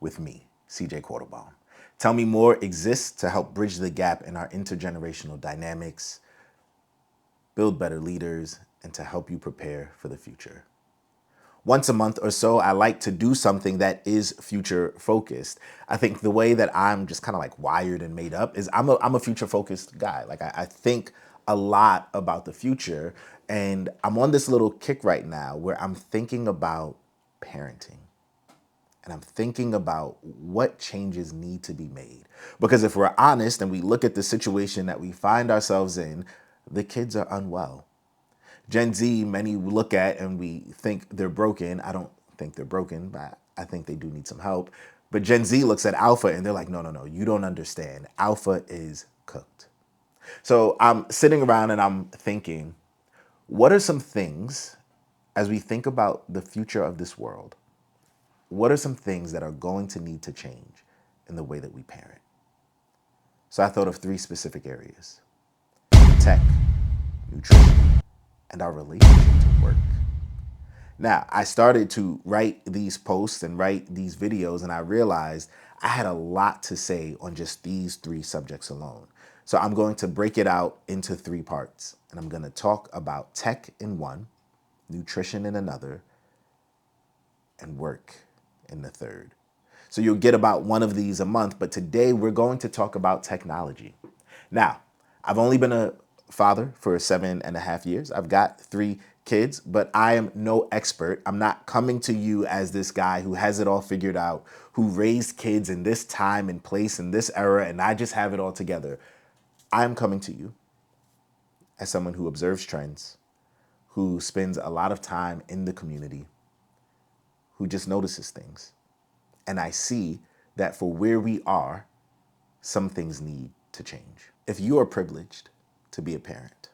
with me, CJ Quarterbaum. Tell Me More exists to help bridge the gap in our intergenerational dynamics, build better leaders, and to help you prepare for the future. Once a month or so, I like to do something that is future focused. I think the way that I'm just kind of like wired and made up is I'm a future focused guy. Like I think a lot about the future, and I'm on this little kick right now where I'm thinking about parenting. And I'm thinking about what changes need to be made. Because if we're honest and we look at the situation that we find ourselves in, the kids are unwell. Gen Z, many look at and we think they're broken. I don't think they're broken, but I think they do need some help. But Gen Z looks at Alpha and they're like, no, no, no, you don't understand. Alpha is cooked. So I'm sitting around and I'm thinking, what are some things as we think about the future of this world? What are some things that are going to need to change in the way that we parent? So I thought of three specific areas: tech, nutrition, and our relationship to work. Now, I started to write these posts and write these videos, and I realized I had a lot to say on just these three subjects alone. So I'm going to break it out into three parts, and I'm going to talk about tech in one, nutrition in another, and work in the third. So you'll get about one of these a month, but today we're going to talk about technology. Now, I've only been a father for 7.5 years. I've got 3 kids, but I am no expert. I'm not coming to you as this guy who has it all figured out, who raised kids in this time and place in this era, and I just have it all together. I am coming to you as someone who observes trends, who spends a lot of time in the community, who just notices things. And I see that for where we are, some things need to change. If you are privileged to be a parent,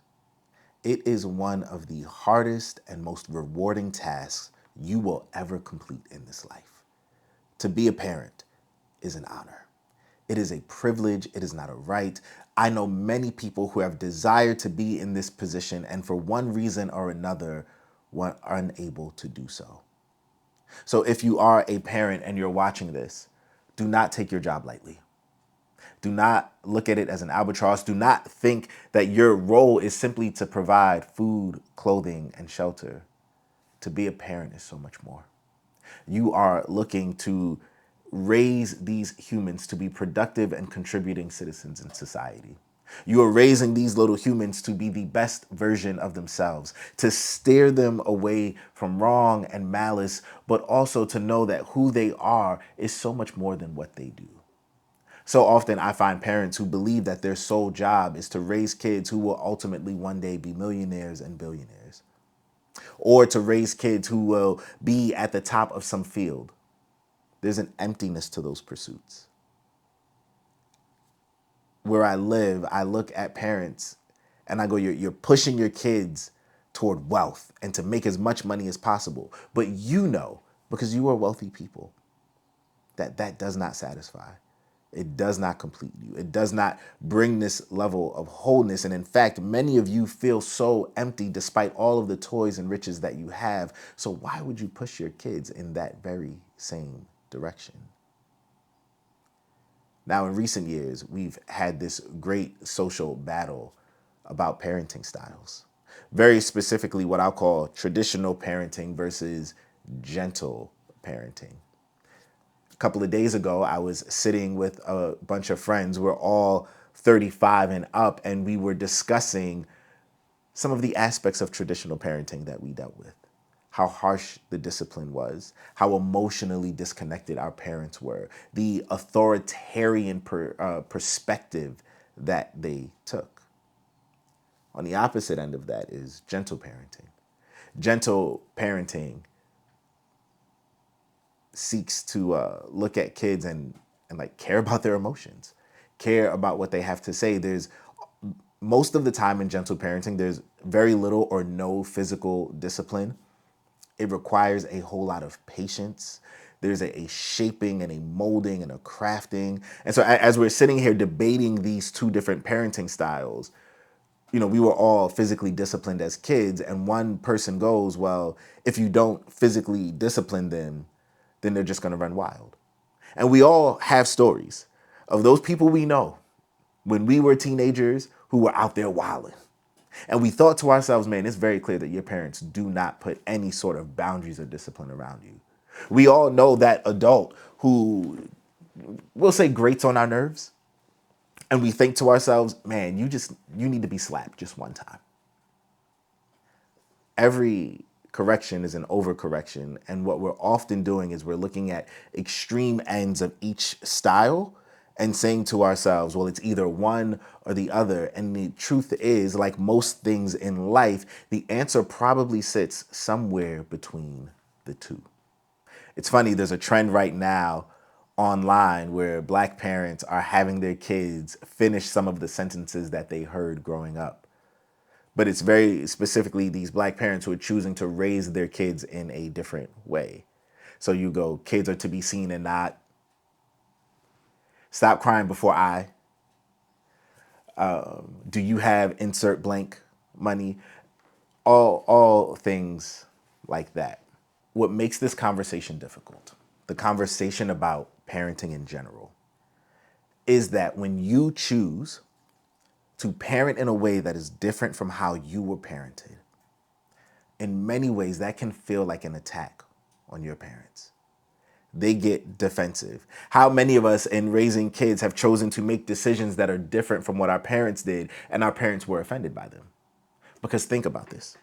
it is one of the hardest and most rewarding tasks you will ever complete in this life. To be a parent is an honor. It is a privilege. It is not a right. I know many people who have desired to be in this position and for one reason or another were unable to do so. So if you are a parent and you're watching this, do not take your job lightly. Do not look at it as an albatross. Do not think that your role is simply to provide food, clothing, and shelter. To be a parent is so much more. You are looking to raise these humans to be productive and contributing citizens in society. You are raising these little humans to be the best version of themselves, to steer them away from wrong and malice, but also to know that who they are is so much more than what they do. So often I find parents who believe that their sole job is to raise kids who will ultimately one day be millionaires and billionaires, or to raise kids who will be at the top of some field. There's an emptiness to those pursuits. Where I live, I look at parents and I go, you're pushing your kids toward wealth and to make as much money as possible. But you know, because you are wealthy people, that that does not satisfy. It does not complete you. It does not bring this level of wholeness. And in fact, many of you feel so empty despite all of the toys and riches that you have. So why would you push your kids in that very same direction? Now, in recent years, we've had this great social battle about parenting styles. Very specifically, what I'll call traditional parenting versus gentle parenting. A couple of days ago, I was sitting with a bunch of friends. We're all 35 and up, and we were discussing some of the aspects of traditional parenting that we dealt with. How harsh the discipline was, how emotionally disconnected our parents were, the authoritarian perspective that they took. On the opposite end of that is gentle parenting. Gentle parenting seeks to look at kids and like care about their emotions, care about what they have to say. There's most of the time in gentle parenting, there's very little or no physical discipline. It requires a whole lot of patience. There's a shaping and a molding and a crafting. And so as we're sitting here debating these two different parenting styles, you know, we were all physically disciplined as kids. And one person goes, well, if you don't physically discipline them, then they're just going to run wild. And we all have stories of those people we know when we were teenagers who were out there wilding. And we thought to ourselves, man, it's very clear that your parents do not put any sort of boundaries or discipline around you. We all know that adult who, we'll say, grates on our nerves. And we think to ourselves, man, you need to be slapped just one time. Every correction is an overcorrection. And what we're often doing is we're looking at extreme ends of each style and saying to ourselves, well, it's either one or the other. And the truth is, like most things in life, the answer probably sits somewhere between the two. It's funny, there's a trend right now online where Black parents are having their kids finish some of the sentences that they heard growing up. But it's very specifically these Black parents who are choosing to raise their kids in a different way. So you go, kids are to be seen and not, stop crying before I, do you have insert blank money, all things like that. What makes this conversation difficult, the conversation about parenting in general, is that when you choose to parent in a way that is different from how you were parented, in many ways that can feel like an attack on your parents. They get defensive. How many of us in raising kids have chosen to make decisions that are different from what our parents did, and our parents were offended by them? Because think about this.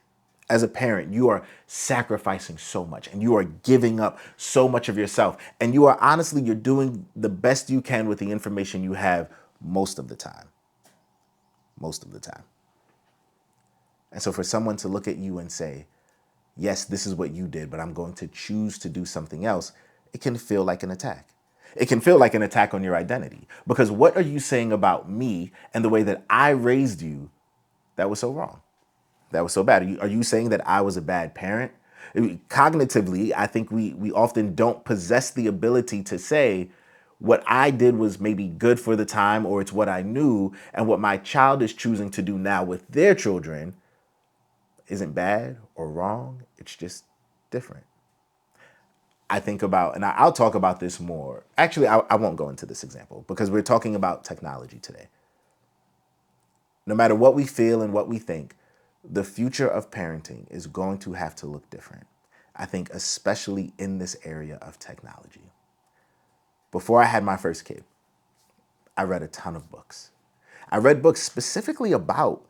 As a parent, you are sacrificing so much and you are giving up so much of yourself. And you are honestly, you're doing the best you can with the information you have most of the time. Most of the time. And so for someone to look at you and say, yes, this is what you did, but I'm going to choose to do something else, it can feel like an attack. It can feel like an attack on your identity. Because what are you saying about me and the way that I raised you that was so wrong? That was so bad. Are you saying that I was a bad parent? Cognitively, I think we often don't possess the ability to say what I did was maybe good for the time, or it's what I knew, and what my child is choosing to do now with their children isn't bad or wrong. It's just different. I think about, and I'll talk about this more. Actually, I won't go into this example because we're talking about technology today. No matter what we feel and what we think, the future of parenting is going to have to look different. I think especially in this area of technology. Before I had my first kid, I read a ton of books. I read books specifically about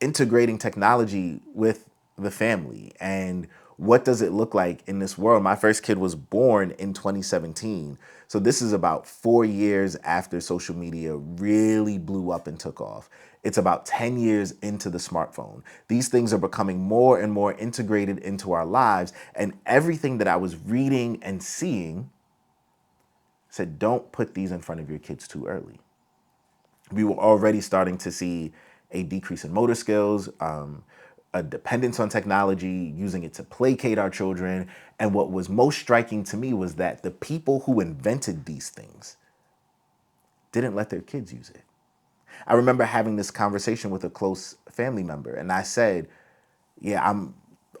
integrating technology with the family and what does it look like in this world. My first kid was born in 2017. So this is about 4 years after social media really blew up and took off. It's about 10 years into the smartphone. These things are becoming more and more integrated into our lives. And everything that I was reading and seeing said, don't put these in front of your kids too early. We were already starting to see a decrease in motor skills, a dependence on technology, using it to placate our children. And what was most striking to me was that the people who invented these things didn't let their kids use it. I remember having this conversation with a close family member, and I said, yeah,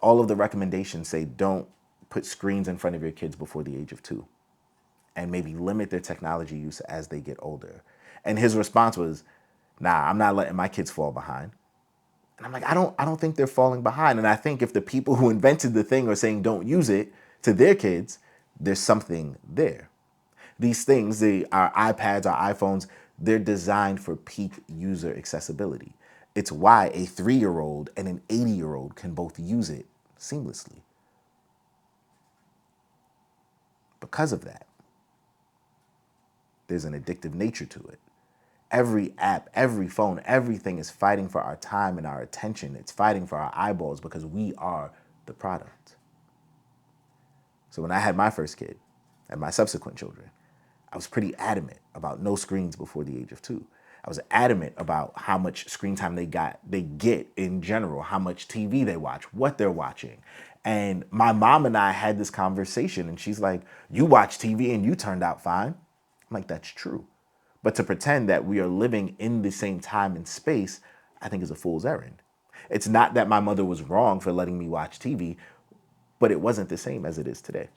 all of the recommendations say don't put screens in front of your kids before the age of 2, and maybe limit their technology use as they get older. And his response was, nah, I'm not letting my kids fall behind. And I'm like, I don't think they're falling behind. And I think if the people who invented the thing are saying don't use it to their kids, there's something there. These things, our iPads, our iPhones, they're designed for peak user accessibility. It's why a 3-year-old and an 80-year-old can both use it seamlessly. Because of that, there's an addictive nature to it. Every app, every phone, everything is fighting for our time and our attention. It's fighting for our eyeballs because we are the product. So when I had my first kid and my subsequent children, I was pretty adamant about no screens before the age of 2. I was adamant about how much screen time they get in general, how much TV they watch, what they're watching. And my mom and I had this conversation, and she's like, you watch TV and you turned out fine. I'm like, that's true. But to pretend that we are living in the same time and space, I think is a fool's errand. It's not that my mother was wrong for letting me watch TV, but it wasn't the same as it is today.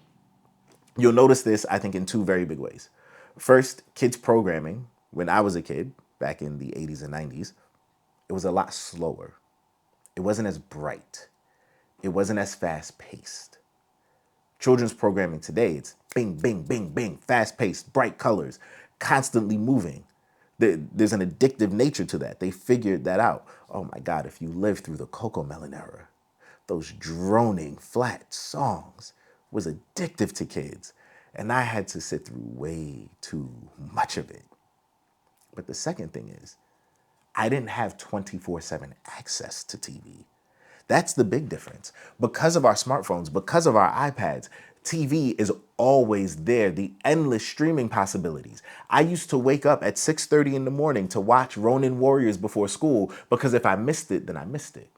You'll notice this, I think, in two very big ways. First, kids programming, when I was a kid, back in the 80s and 90s, it was a lot slower. It wasn't as bright. It wasn't as fast paced. Children's programming today, it's bing, bing, bing, bing, fast paced, bright colors, constantly moving. There's an addictive nature to that. They figured that out. Oh my God, if you lived through the Coco Melon era, those droning, flat songs was addictive to kids. And I had to sit through way too much of it. But the second thing is, I didn't have 24/7 access to TV. That's the big difference. Because of our smartphones, because of our iPads, TV is always there, the endless streaming possibilities. I used to wake up at 6:30 in the morning to watch Ronin Warriors before school because if I missed it, then I missed it.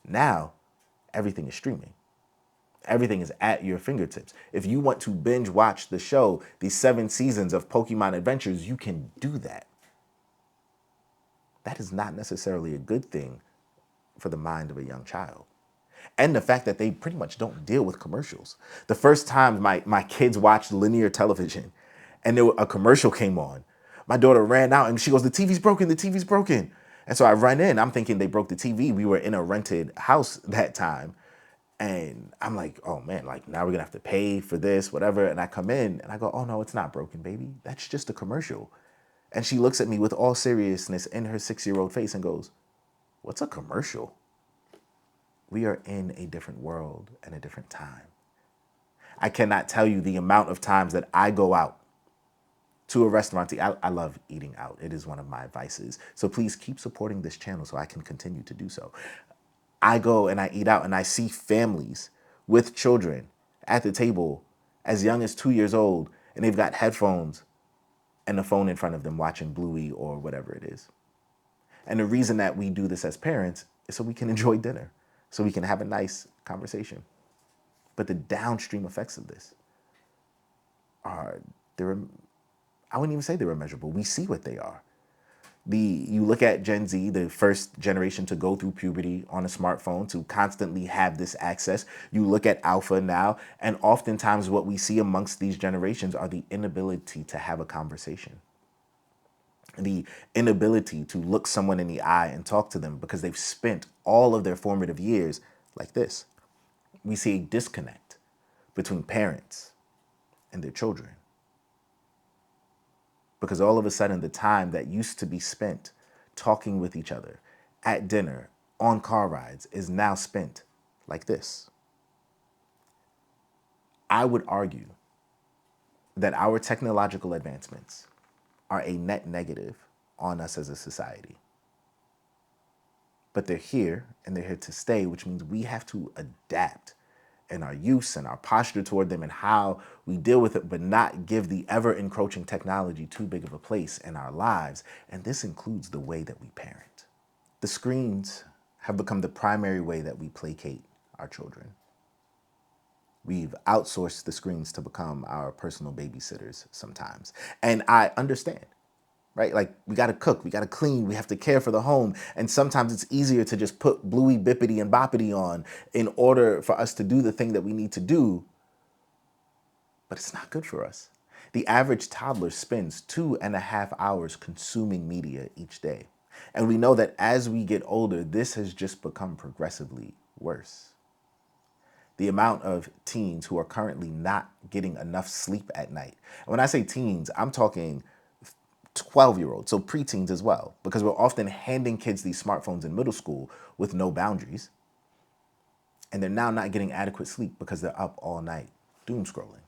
Now, everything is streaming. Everything is at your fingertips. If you want to binge watch the show, the 7 seasons of Pokemon Adventures, you can do that. That is not necessarily a good thing for the mind of a young child. And the fact that they pretty much don't deal with commercials. The first time my kids watched linear television and a commercial came on, my daughter ran out and she goes, the TV's broken, the TV's broken. And so I run in, I'm thinking they broke the TV. We were in a rented house that time. And I'm like, oh man, like now we're gonna have to pay for this, whatever. And I come in and I go, oh no, it's not broken, baby. That's just a commercial. And she looks at me with all seriousness in her 6-year-old face and goes, what's a commercial? We are in a different world and a different time. I cannot tell you the amount of times that I go out to a restaurant. I love eating out. It is one of my vices. So please keep supporting this channel so I can continue to do so. I go and I eat out and I see families with children at the table as young as 2 years old, and they've got headphones and a phone in front of them watching Bluey or whatever it is. And the reason that we do this as parents is so we can enjoy dinner, so we can have a nice conversation. But the downstream effects of this I wouldn't even say they're immeasurable. We see what they are. You look at Gen Z, the first generation to go through puberty on a smartphone, to constantly have this access. You look at Alpha now, and oftentimes what we see amongst these generations are the inability to have a conversation. The inability to look someone in the eye and talk to them because they've spent all of their formative years like this. We see a disconnect between parents and their children. Because all of a sudden, the time that used to be spent talking with each other at dinner, on car rides, is now spent like this. I would argue that our technological advancements are a net negative on us as a society. But they're here and they're here to stay, which means we have to adapt in our use and our posture toward them and how we deal with it, but not give the ever encroaching technology too big of a place in our lives. And this includes the way that we parent. The screens have become the primary way that we placate our children. We've outsourced the screens to become our personal babysitters sometimes. And I understand, right? Like we got to cook, we got to clean, we have to care for the home. And sometimes it's easier to just put Bluey, Bippity, and Boppity on in order for us to do the thing that we need to do. But it's not good for us. The average toddler spends 2.5 hours consuming media each day. And we know that as we get older, this has just become progressively worse. The amount of teens who are currently not getting enough sleep at night. And when I say teens, I'm talking 12-year-olds, so preteens as well, because we're often handing kids these smartphones in middle school with no boundaries. And they're now not getting adequate sleep because they're up all night doom scrolling.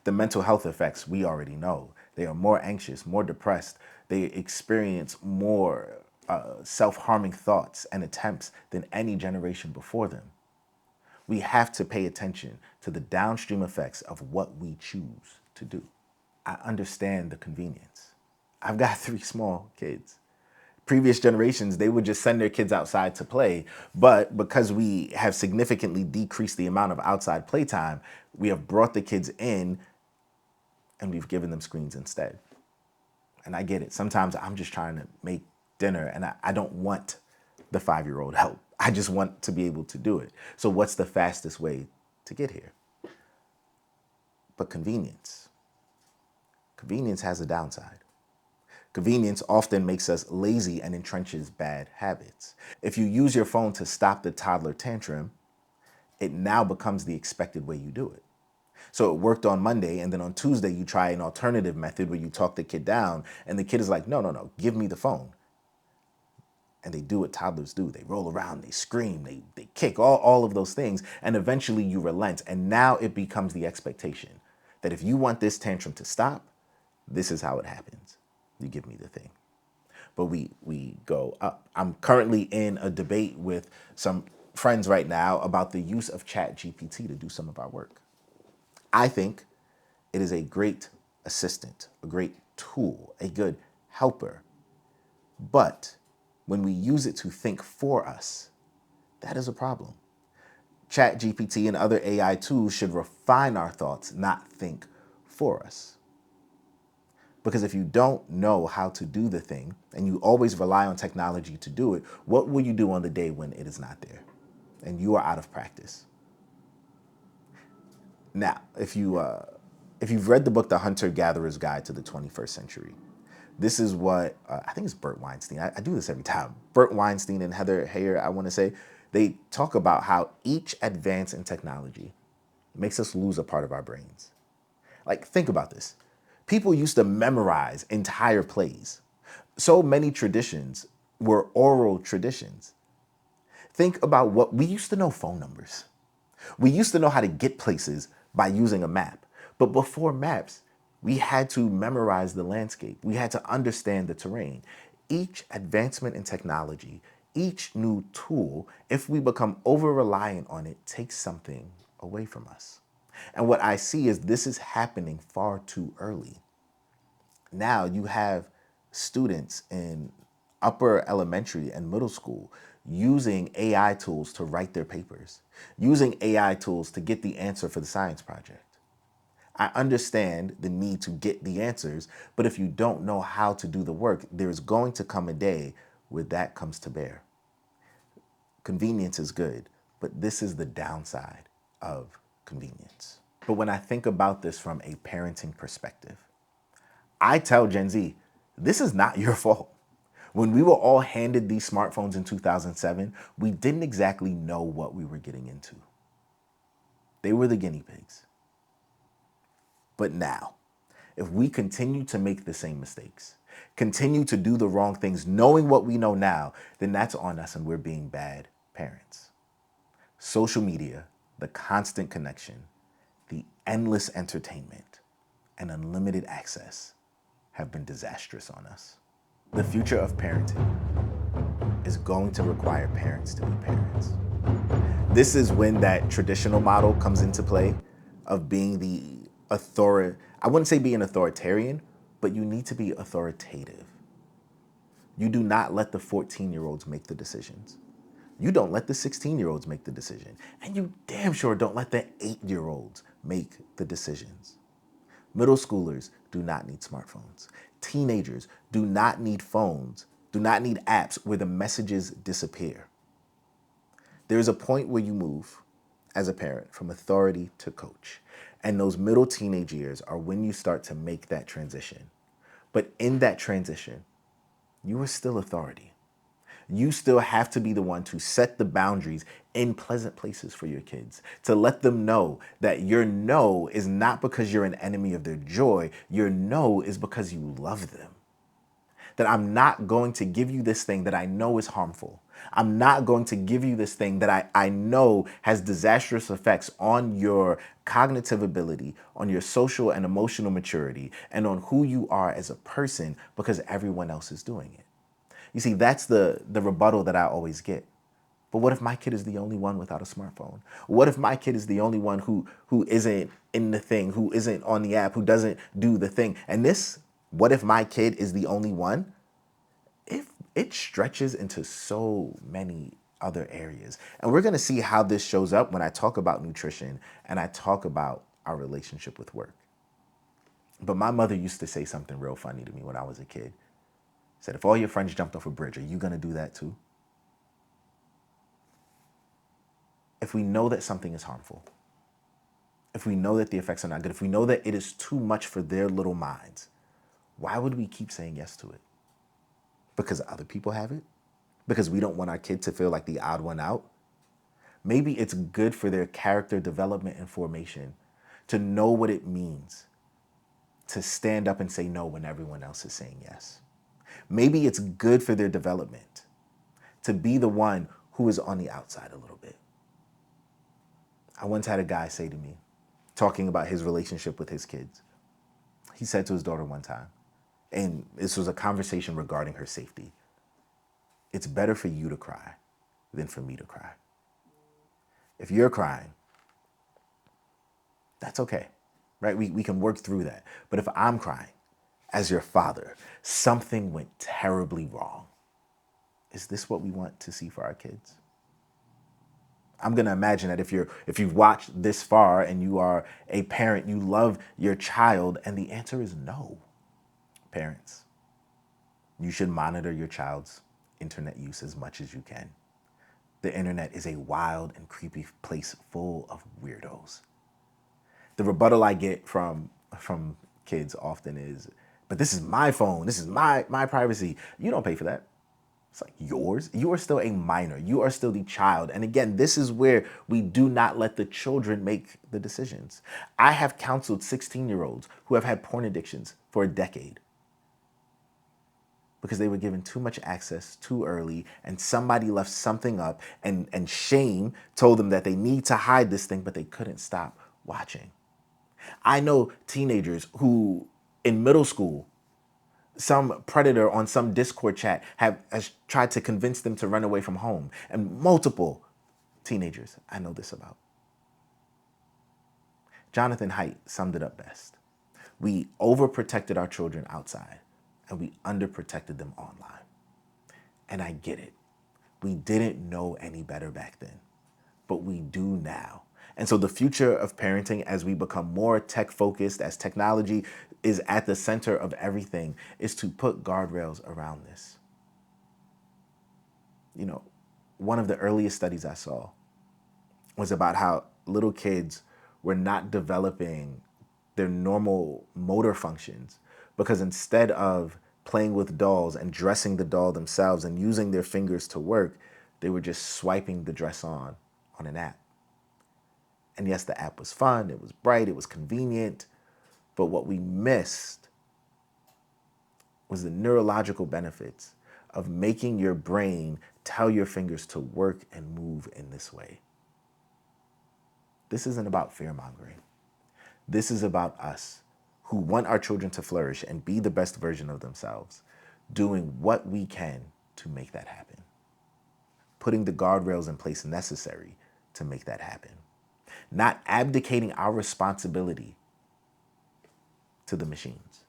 The mental health effects we already know. They are more anxious, more depressed. They experience more self-harming thoughts and attempts than any generation before them. We have to pay attention to the downstream effects of what we choose to do. I understand the convenience. I've got 3 small kids. Previous generations, they would just send their kids outside to play. But because we have significantly decreased the amount of outside playtime, we have brought the kids in and we've given them screens instead. And I get it. Sometimes I'm just trying to make dinner and I don't want the 5-year-old help. I just want to be able to do it. So what's the fastest way to get here? But convenience has a downside. Convenience often makes us lazy and entrenches bad habits. If you use your phone to stop the toddler tantrum, it now becomes the expected way you do it. So it worked on Monday, and then on Tuesday, you try an alternative method where you talk the kid down, and the kid is like, no, no, no, give me the phone. And they do what toddlers do. They roll around, they scream, they kick, all of those things, and eventually you relent. And now it becomes the expectation that if you want this tantrum to stop, this is how it happens. You give me the thing. But we go up. I'm currently in a debate with some friends right now about the use of Chat GPT to do some of our work. I think it is a great assistant, a great tool, a good helper. But when we use it to think for us, that is a problem. Chat GPT and other AI tools should refine our thoughts, not think for us. Because if you don't know how to do the thing and you always rely on technology to do it, what will you do on the day when it is not there and you are out of practice? Now, if you've read the book The Hunter-Gatherer's Guide to the 21st Century, this is what I think it's Bert Weinstein. I do this every time. Bert Weinstein and Heather Heyer, I want to say, they talk about how each advance in technology makes us lose a part of our brains. Like, think about this. People used to memorize entire plays. So many traditions were oral traditions. Think about what we used to know: phone numbers. We used to know how to get places by using a map. But before maps, we had to memorize the landscape. We had to understand the terrain. Each advancement in technology, each new tool, if we become over-reliant on it, takes something away from us. And what I see is this is happening far too early. Now you have students in upper elementary and middle school using AI tools to write their papers, using AI tools to get the answer for the science project. I understand the need to get the answers, but if you don't know how to do the work, there's going to come a day where that comes to bear. Convenience is good, but this is the downside of convenience. But when I think about this from a parenting perspective, I tell Gen Z, this is not your fault. When we were all handed these smartphones in 2007, we didn't exactly know what we were getting into. They were the guinea pigs. But now, if we continue to make the same mistakes, continue to do the wrong things, knowing what we know now, then that's on us and we're being bad parents. Social media, the constant connection, the endless entertainment, and unlimited access have been disastrous on us. The future of parenting is going to require parents to be parents. This is when that traditional model comes into play of being the I wouldn't say being authoritarian, but you need to be authoritative. You do not let the 14-year-olds make the decisions. You don't let the 16-year-olds make the decision. And you damn sure don't let the 8-year-olds make the decisions. Middle schoolers do not need smartphones. Teenagers do not need phones, do not need apps where the messages disappear. There's a point where you move as a parent from authority to coach. And those middle teenage years are when you start to make that transition. But in that transition, you are still authority. You still have to be the one to set the boundaries in pleasant places for your kids, to let them know that your no is not because you're an enemy of their joy. Your no is because you love them. That I'm not going to give you this thing that I know is harmful. I'm not going to give you this thing that I know has disastrous effects on your cognitive ability, on your social and emotional maturity, and on who you are as a person because everyone else is doing it. You see, that's the rebuttal that I always get. But what if my kid is the only one without a smartphone? What if my kid is the only one who isn't in the thing, who isn't on the app, who doesn't do the thing? And this, what if my kid is the only one? If it stretches into so many other areas. And we're going to see how this shows up when I talk about nutrition and I talk about our relationship with work. But my mother used to say something real funny to me when I was a kid. Said, if all your friends jumped off a bridge, are you going to do that too? If we know that something is harmful, if we know that the effects are not good, if we know that it is too much for their little minds, why would we keep saying yes to it? Because other people have it? Because we don't want our kid to feel like the odd one out? Maybe it's good for their character development and formation to know what it means to stand up and say no when everyone else is saying yes. Maybe it's good for their development to be the one who is on the outside a little bit. I once had a guy say to me, talking about his relationship with his kids, he said to his daughter one time, and this was a conversation regarding her safety, "It's better for you to cry than for me to cry. If you're crying, that's okay, right? We can work through that. But if I'm crying, as your father, something went terribly wrong. Is this what we want to see for our kids?" I'm gonna imagine that if you've watched this far and you are a parent, you love your child, and the answer is no. Parents, you should monitor your child's internet use as much as you can. The internet is a wild and creepy place full of weirdos. The rebuttal I get from kids often is, "But this is my phone. This is my privacy. You don't pay for that." It's like yours. You are still a minor. You are still the child. And again, this is where we do not let the children make the decisions. I have counseled 16-year-olds who have had porn addictions for a decade because they were given too much access too early, and somebody left something up, and shame told them that they need to hide this thing, but they couldn't stop watching. I know teenagers who in middle school, some predator on some Discord chat has tried to convince them to run away from home. And multiple teenagers I know this about. Jonathan Haidt summed it up best. We overprotected our children outside and we underprotected them online. And I get it. We didn't know any better back then, but we do now. And so the future of parenting, as we become more tech focused, as technology is at the center of everything, is to put guardrails around this. You know, one of the earliest studies I saw was about how little kids were not developing their normal motor functions because instead of playing with dolls and dressing the doll themselves and using their fingers to work, they were just swiping the dress on an app. And yes, the app was fun, it was bright, it was convenient, but what we missed was the neurological benefits of making your brain tell your fingers to work and move in this way. This isn't about fear-mongering. This is about us who want our children to flourish and be the best version of themselves, doing what we can to make that happen, putting the guardrails in place necessary to make that happen, not abdicating our responsibility to the machines,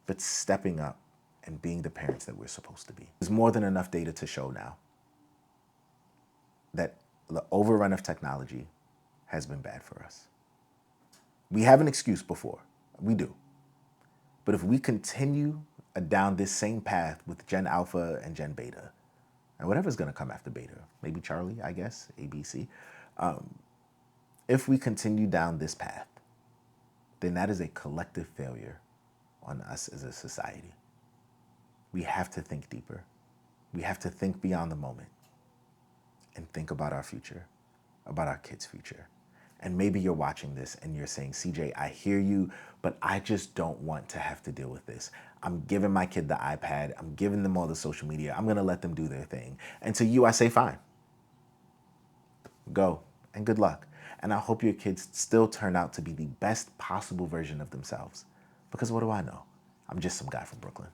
but stepping up and being the parents that we're supposed to be. There's more than enough data to show now that the overrun of technology has been bad for us. We have an excuse before, we do. But if we continue down this same path with Gen Alpha and Gen Beta, and whatever's gonna come after Beta, maybe Charlie, I guess, ABC, if we continue down this path, then that is a collective failure on us as a society. We have to think deeper. We have to think beyond the moment and think about our future, about our kids' future. And maybe you're watching this and you're saying, CJ, I hear you, but I just don't want to have to deal with this. I'm giving my kid the iPad. I'm giving them all the social media. I'm going to let them do their thing. And to you, I say, fine. Go and good luck. And I hope your kids still turn out to be the best possible version of themselves. Because what do I know? I'm just some guy from Brooklyn.